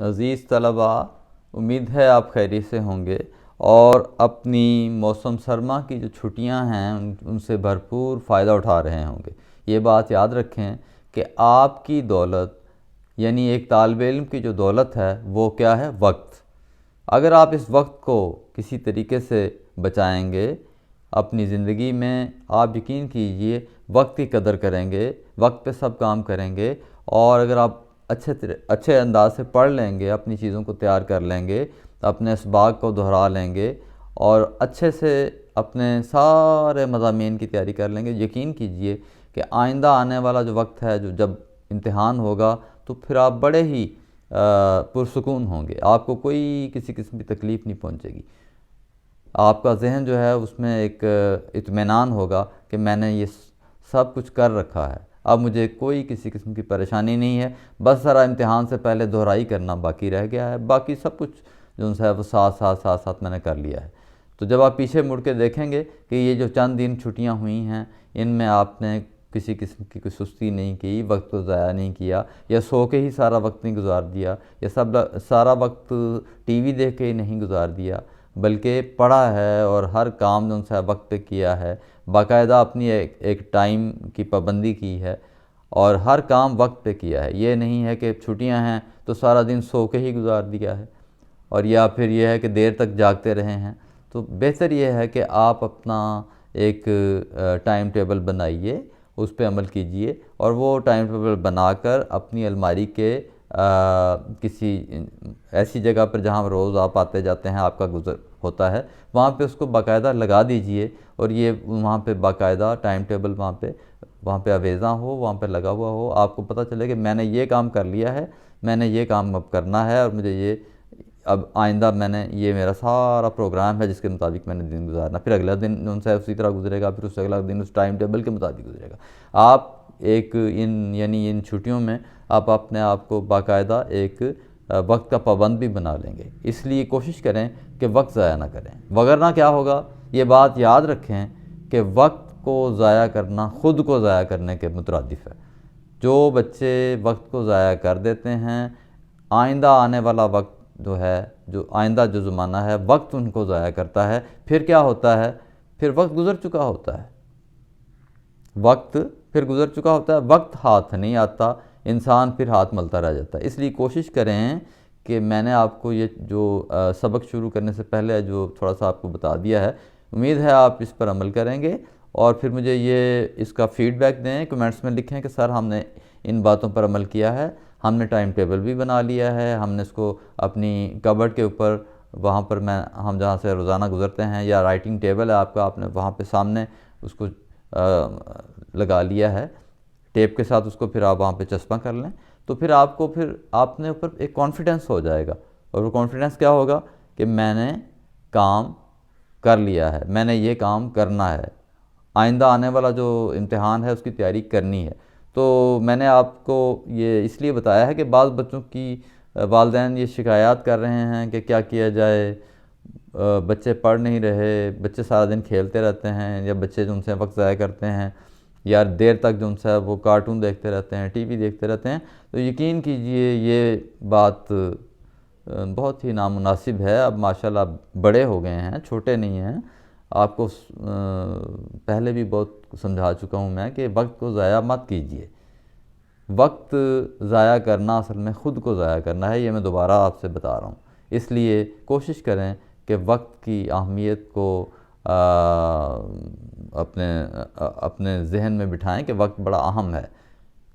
عزیز طلباء، امید ہے آپ خیریت سے ہوں گے اور اپنی موسم سرما کی جو چھٹیاں ہیں ان سے بھرپور فائدہ اٹھا رہے ہوں گے۔ یہ بات یاد رکھیں کہ آپ کی دولت یعنی ایک طالب علم کی جو دولت ہے وہ کیا ہے؟ وقت۔ اگر آپ اس وقت کو کسی طریقے سے بچائیں گے اپنی زندگی میں، آپ یقین کیجئے وقت کی قدر کریں گے، وقت پہ سب کام کریں گے، اور اگر آپ اچھے انداز سے پڑھ لیں گے، اپنی چیزوں کو تیار کر لیں گے، اپنے اسباق کو دہرا لیں گے اور اچھے سے اپنے سارے مضامین کی تیاری کر لیں گے، یقین کیجئے کہ آئندہ آنے والا جو وقت ہے، جب امتحان ہوگا تو پھر آپ بڑے ہی پرسکون ہوں گے، آپ کو کوئی کسی قسم کی تکلیف نہیں پہنچے گی۔ آپ کا ذہن جو ہے اس میں ایک اطمینان ہوگا کہ میں نے یہ سب کچھ کر رکھا ہے، اب مجھے کوئی کسی قسم کی پریشانی نہیں ہے، بس ذرا امتحان سے پہلے دہرائی کرنا باقی رہ گیا ہے، باقی سب کچھ جو ہے وہ ساتھ میں نے کر لیا ہے۔ تو جب آپ پیچھے مڑ کے دیکھیں گے کہ یہ جو چند دن چھٹیاں ہوئی ہیں، ان میں آپ نے کسی قسم کی کوئی سستی نہیں کی، وقت کو ضائع نہیں کیا، یا سو کے ہی سارا وقت نہیں گزار دیا، یا سارا وقت ٹی وی دیکھ کے ہی نہیں گزار دیا، بلکہ پڑھا ہے اور ہر کام جو ان سے وقت پہ کیا ہے، باقاعدہ اپنی ایک ٹائم کی پابندی کی ہے اور ہر کام وقت پہ کیا ہے۔ یہ نہیں ہے کہ چھٹیاں ہیں تو سارا دن سو کے ہی گزار دیا ہے، اور یا پھر یہ ہے کہ دیر تک جاگتے رہے ہیں۔ تو بہتر یہ ہے کہ آپ اپنا ایک ٹائم ٹیبل بنائیے، اس پہ عمل کیجئے، اور وہ ٹائم ٹیبل بنا کر اپنی الماری کے کسی ایسی جگہ پر جہاں روز آپ آتے جاتے ہیں، آپ کا گزر ہوتا ہے، وہاں پہ اس کو باقاعدہ لگا دیجئے، اور یہ وہاں پہ باقاعدہ ٹائم ٹیبل وہاں پہ آویزاں ہو، وہاں پہ لگا ہوا ہو، آپ کو پتہ چلے کہ میں نے یہ کام کر لیا ہے، میں نے یہ کام اب کرنا ہے، اور مجھے یہ اب آئندہ یہ میرا سارا پروگرام ہے جس کے مطابق میں نے دن گزارنا، پھر اگلا دن ان سے اسی طرح گزرے گا، پھر اس سے اگلا دن اس ٹائم ٹیبل کے مطابق گزرے گا۔ آپ ان چھٹیوں میں آپ اپنے آپ کو باقاعدہ ایک وقت کا پابند بھی بنا لیں گے، اس لیے کوشش کریں کہ وقت ضائع نہ کریں، وگرنہ کیا ہوگا؟ یہ بات یاد رکھیں کہ وقت کو ضائع کرنا خود کو ضائع کرنے کے مترادف ہے۔ جو بچے وقت کو ضائع کر دیتے ہیں، آئندہ آنے والا وقت جو ہے، جو آئندہ جو زمانہ ہے، وقت ان کو ضائع کرتا ہے، پھر کیا ہوتا ہے؟ پھر وقت گزر چکا ہوتا ہے، وقت ہاتھ نہیں آتا، انسان پھر ہاتھ ملتا رہ جاتا ہے۔ اس لیے کوشش کریں کہ میں نے آپ کو یہ جو سبق شروع کرنے سے پہلے جو تھوڑا سا آپ کو بتا دیا ہے، امید ہے آپ اس پر عمل کریں گے، اور پھر مجھے اس کا فیڈ بیک دیں، کمنٹس میں لکھیں کہ سر ہم نے ان باتوں پر عمل کیا ہے، ہم نے ٹائم ٹیبل بھی بنا لیا ہے، ہم نے اس کو اپنی کبرڈ کے اوپر وہاں پر ہم جہاں سے روزانہ گزرتے ہیں، یا رائٹنگ ٹیبل ہے آپ کا، آپ نے وہاں پہ سامنے اس کو لگا لیا ہے ٹیپ کے ساتھ، اس کو پھر آپ وہاں پہ چسپاں کر لیں، تو پھر آپ نے اوپر ایک کانفیڈنس ہو جائے گا، اور وہ کانفیڈنس کیا ہوگا کہ میں نے کام کر لیا ہے، میں نے یہ کام کرنا ہے، آئندہ آنے والا جو امتحان ہے اس کی تیاری کرنی ہے۔ تو میں نے آپ کو یہ اس لیے بتایا ہے کہ بعض بچوں کی والدین یہ شکایات کر رہے ہیں کہ کیا کیا جائے، بچے پڑھ نہیں رہے، بچے سارا دن کھیلتے رہتے ہیں، یا بچے جو ان سے وقت ضائع کرتے ہیں، یا دیر تک جو ان سے وہ کارٹون دیکھتے رہتے ہیں، ٹی وی دیکھتے رہتے ہیں، تو یقین کیجئے یہ بات بہت ہی نامناسب ہے۔ اب ماشاءاللہ بڑے ہو گئے ہیں، چھوٹے نہیں ہیں، آپ کو پہلے بھی بہت سمجھا چکا ہوں میں کہ وقت کو ضائع مت کیجئے۔ وقت ضائع کرنا اصل میں خود کو ضائع کرنا ہے، یہ میں دوبارہ آپ سے بتا رہا ہوں۔ اس لیے کوشش کریں کہ وقت کی اہمیت کو اپنے ذہن میں بٹھائیں کہ وقت بڑا اہم ہے۔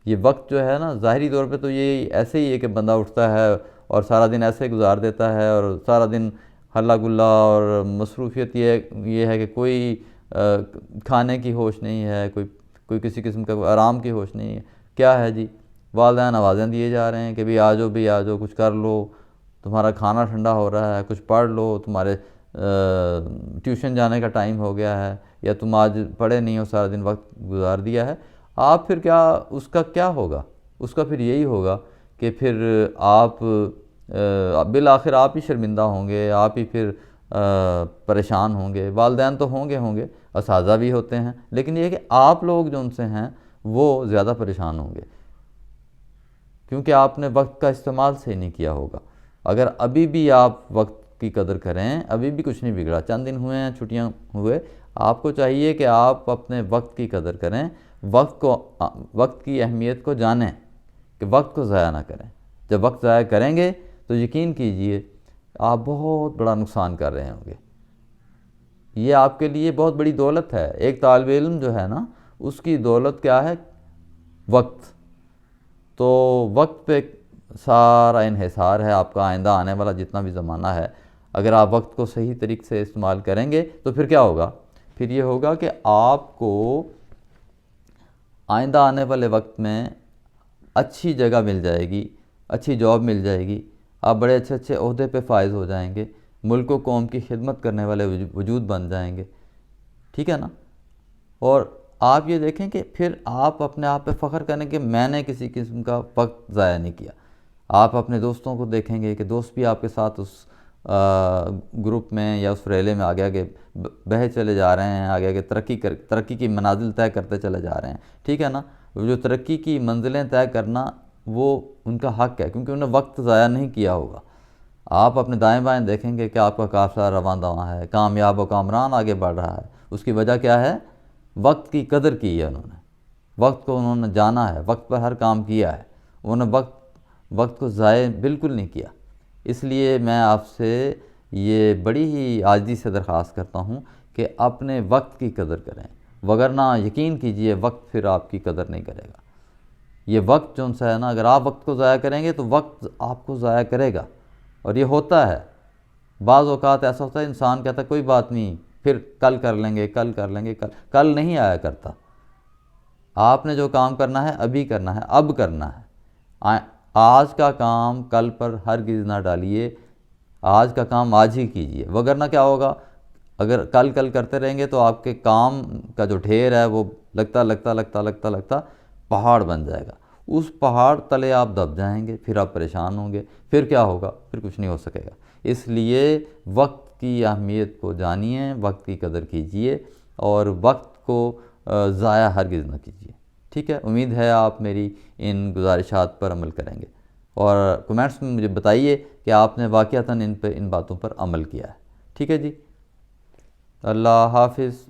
یہ وقت جو ہے نا، ظاہری طور پہ تو یہ ایسے ہی ہے کہ بندہ اٹھتا ہے اور سارا دن ایسے گزار دیتا ہے، اور سارا دن ہلہ گلہ اور مصروفیت یہ ہے کہ کوئی کھانے کی ہوش نہیں ہے، کوئی کسی قسم کا آرام کی ہوش نہیں ہے۔ کیا ہے جی؟ والدین آوازیں دیے جا رہے ہیں کہ بھی آ جاؤ، کچھ کر لو، تمہارا کھانا ٹھنڈا ہو رہا ہے، کچھ پڑھ لو، تمہارے ٹیوشن جانے کا ٹائم ہو گیا ہے، یا تم آج پڑھے نہیں ہو، سارا دن وقت گزار دیا ہے۔ آپ پھر اس کا کیا ہوگا؟ اس کا پھر یہی ہوگا کہ پھر آپ بالآخر آپ ہی شرمندہ ہوں گے، آپ ہی پھر پریشان ہوں گے۔ والدین تو ہوں گے، اساتذہ بھی ہوتے ہیں، لیکن یہ کہ آپ لوگ جو ان سے ہیں وہ زیادہ پریشان ہوں گے، کیونکہ آپ نے وقت کا استعمال صحیح نہیں کیا ہوگا۔ اگر ابھی بھی آپ وقت کی قدر کریں، ابھی بھی کچھ نہیں بگڑا، چند دن ہوئے ہیں، چھٹیاں ہوئے، آپ کو چاہیے کہ آپ اپنے وقت کی قدر کریں، وقت کی اہمیت کو جانیں کہ وقت کو ضائع نہ کریں۔ جب وقت ضائع کریں گے تو یقین کیجئے آپ بہت بڑا نقصان کر رہے ہوں گے۔ یہ آپ کے لیے بہت بڑی دولت ہے۔ ایک طالب علم جو ہے نا، اس کی دولت کیا ہے؟ وقت۔ تو وقت پہ سارا انحصار ہے آپ کا آئندہ آنے والا جتنا بھی زمانہ ہے۔ اگر آپ وقت کو صحیح طریقے سے استعمال کریں گے تو پھر کیا ہوگا؟ پھر یہ ہوگا کہ آپ کو آئندہ آنے والے وقت میں اچھی جگہ مل جائے گی، اچھی جاب مل جائے گی، آپ بڑے اچھے اچھے عہدے پہ فائز ہو جائیں گے، ملک و قوم کی خدمت کرنے والے وجود بن جائیں گے، ٹھیک ہے نا؟ اور آپ یہ دیکھیں کہ پھر آپ اپنے آپ پہ فخر کریں کہ میں نے کسی قسم کا وقت ضائع نہیں کیا۔ آپ اپنے دوستوں کو دیکھیں گے کہ دوست بھی آپ کے ساتھ اس گروپ میں یا اس ریلے میں آگے آگے بہے چلے جا رہے ہیں، آگے آگے ترقی کی منازل طے کرتے چلے جا رہے ہیں، ٹھیک ہے نا؟ جو ترقی کی منزلیں طے کرنا وہ ان کا حق ہے، کیونکہ انہوں نے وقت ضائع نہیں کیا ہوگا۔ آپ اپنے دائیں بائیں دیکھیں گے کہ آپ کا قافلہ رواں دواں ہے، کامیاب و کامران آگے بڑھ رہا ہے۔ اس کی وجہ کیا ہے؟ وقت کی قدر کی ہے انہوں نے، وقت کو انہوں نے جانا ہے، وقت پر ہر کام کیا ہے، انہوں نے وقت کو ضائع بالکل نہیں کیا۔ اس لیے میں آپ سے یہ بڑی ہی عاجزی سے درخواست کرتا ہوں کہ اپنے وقت کی قدر کریں، وگرنہ یقین کیجئے وقت پھر آپ کی قدر نہیں کرے گا۔ یہ وقت جو ہے نا، اگر آپ وقت کو ضائع کریں گے تو وقت آپ کو ضائع کرے گا، اور یہ ہوتا ہے۔ بعض اوقات ایسا ہوتا ہے انسان کہتا ہے کوئی بات نہیں، پھر کل کر لیں گے، کل کر لیں گے، کل نہیں آیا کرتا۔ آپ نے جو کام کرنا ہے ابھی کرنا ہے، اب کرنا ہے۔ آج کا کام کل پر ہرگز نہ ڈالیے، آج کا کام آج ہی کیجئے، وگرنہ کیا ہوگا؟ اگر کل کرتے رہیں گے تو آپ کے کام کا جو ڈھیر ہے وہ لگتا پہاڑ بن جائے گا۔ اس پہاڑ تلے آپ دب جائیں گے، پھر آپ پریشان ہوں گے، پھر کیا ہوگا؟ پھر کچھ نہیں ہو سکے گا۔ اس لیے وقت کی اہمیت کو جانیے، وقت کی قدر کیجئے، اور وقت کو ضائع ہرگز نہ کیجیے، ٹھیک ہے؟ امید ہے آپ میری ان گزارشات پر عمل کریں گے، اور کمنٹس میں مجھے بتائیے کہ آپ نے واقعتاً ان باتوں پر عمل کیا ہے، ٹھیک ہے جی؟ اللہ حافظ۔